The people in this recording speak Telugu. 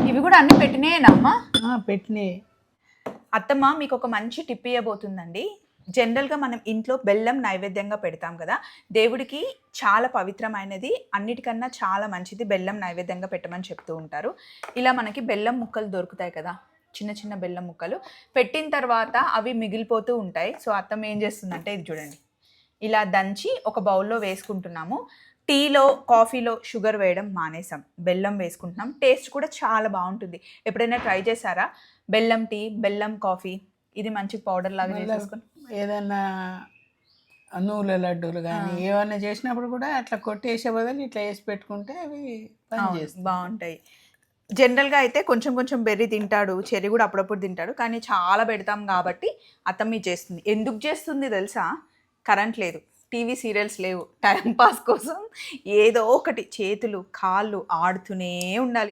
ఇవి కూడా అన్ని పెట్టినాయేనమ్మా? పెట్టినాయి. అత్తమ్మ మీకు ఒక మంచి టిప్ ఇవ్వబోతుందండి. జనరల్గా మనం ఇంట్లో బెల్లం నైవేద్యంగా పెడతాం కదా, దేవుడికి చాలా పవిత్రమైనది, అన్నిటికన్నా చాలా మంచిది బెల్లం నైవేద్యంగా పెట్టమని చెప్తూ ఉంటారు. ఇలా మనకి బెల్లం ముక్కలు దొరుకుతాయి కదా, చిన్న చిన్న బెల్లం ముక్కలు పెట్టిన తర్వాత అవి మిగిలిపోతూ ఉంటాయి. సో అత్తమ్మ ఏం చేస్తుందంటే ఇది చూడండి, ఇలా దంచి ఒక బౌల్లో వేసుకుంటున్నాము. టీలో కాఫీలో షుగర్ వేయడం మానేసాం, బెల్లం వేసుకుంటున్నాం. టేస్ట్ కూడా చాలా బాగుంటుంది. ఎప్పుడైనా ట్రై చేశారా బెల్లం టీ, బెల్లం కాఫీ? ఇది మంచి పౌడర్ లాగా చేసేసుకొని ఏదన్నా నువ్వుల లడ్డూలు కానీ ఏమన్నా చేసినప్పుడు కూడా అట్లా కొట్టేసే బదులు ఇట్లా వేసి పెట్టుకుంటే అవి బాగుంటాయి. జనరల్గా అయితే కొంచెం కొంచెం బెర్రీ తింటాడు, చెర్రీ కూడా అప్పుడప్పుడు తింటాడు, కానీ చాలా పెడతాం కాబట్టి అత్తమ్మ చేస్తుంది. ఎందుకు చేస్తుంది తెలుసా? కరెంట్ లేదు, టీవీ సీరియల్స్ లేవు, టైంపాస్ కోసం ఏదో ఒకటి చేతులు కాళ్ళు ఆడుతూనే ఉండాలి.